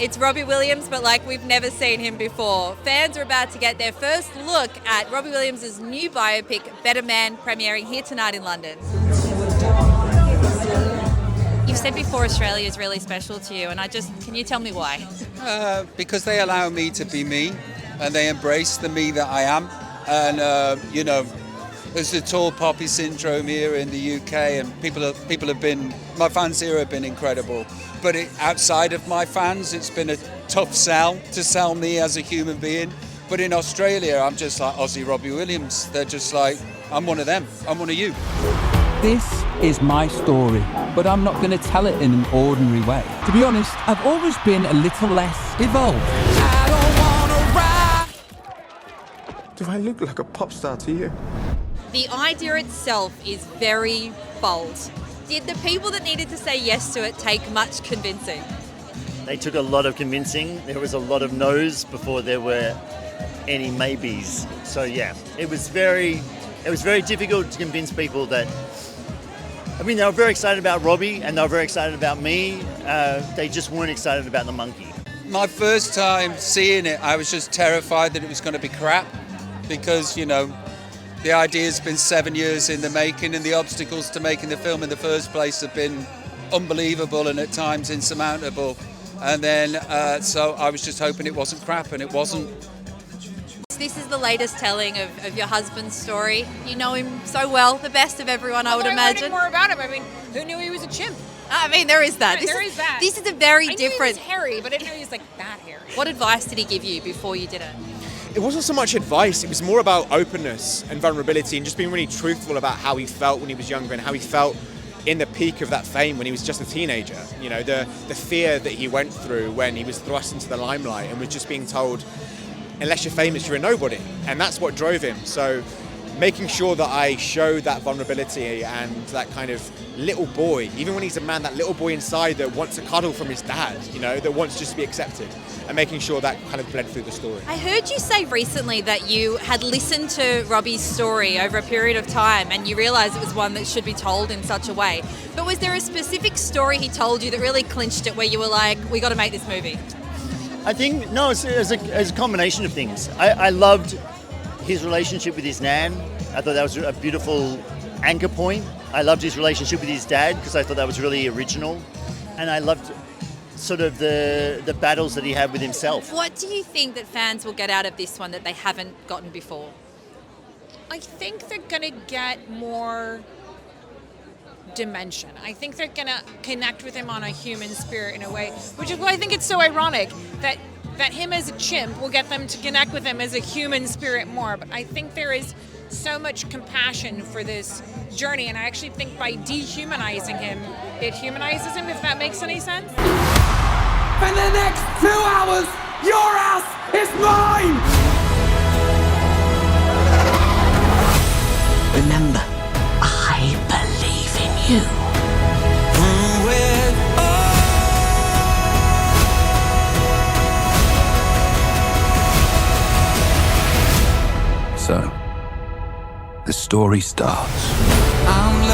It's Robbie Williams, but like we've never seen him before. Fans are about to get their first look at Robbie Williams' new biopic, Better Man, premiering here tonight in London. You've said before Australia is really special to you, and can you tell me why? Because they allow me to be me, and they embrace the me that I am. And, there's the tall poppy syndrome here in the UK, and people have been, my fans here have been incredible. But outside of my fans, it's been a tough sell to sell me as a human being. But in Australia, I'm just like Aussie Robbie Williams. They're just like, I'm one of them, I'm one of you. This is my story, but I'm not going to tell it in an ordinary way. To be honest, I've always been a little less evolved. I don't wanna ride. Do I look like a pop star to you? The idea itself is very bold. Did the people that needed to say yes to it take much convincing? They took a lot of convincing. There was a lot of no's before there were any maybes. So yeah, it was very difficult to convince people that. I mean, they were very excited about Robbie and they were very excited about me. They just weren't excited about the monkey. My first time seeing it, I was just terrified that it was going to be crap because, the idea's been 7 years in the making, and the obstacles to making the film in the first place have been unbelievable and at times insurmountable. And then, so I was just hoping it wasn't crap, and it wasn't. This is the latest telling of your husband's story. You know him so well, the best of everyone, I would imagine. I learned more about him. I mean, who knew he was a chimp? I mean, there is that. There is that. This is a very I different. knew he was hairy, but I didn't know he was like that hairy. What advice did he give you before you did it? It wasn't so much advice, it was more about openness and vulnerability and just being really truthful about how he felt when he was younger and how he felt in the peak of that fame when he was just a teenager. The fear that he went through when he was thrust into the limelight and was just being told, unless you're famous, you're a nobody. And that's what drove him. So making sure that I showed that vulnerability and that kind of little boy, even when he's a man, that little boy inside that wants a cuddle from his dad, that wants just to be accepted, and making sure that kind of bled through the story. I heard you say recently that you had listened to Robbie's story over a period of time and you realised it was one that should be told in such a way. But was there a specific story he told you that really clinched it, where you were like, we got to make this movie? I think, no, it's a combination of things. I loved his relationship with his nan. I thought that was a beautiful anchor point. I loved his relationship with his dad because I thought that was really original. And I loved sort of the battles that he had with himself. What do you think that fans will get out of this one that they haven't gotten before? I think they're going to get more dimension. I think they're going to connect with him on a human spirit in a way, which is why I think it's so ironic that him as a chimp will get them to connect with him as a human spirit more. But I think there is so much compassion for this journey, and I actually think by dehumanizing him, it humanizes him, if that makes any sense. For the next 2 hours, your ass is mine! Remember, I believe in you. So, the story starts. I'm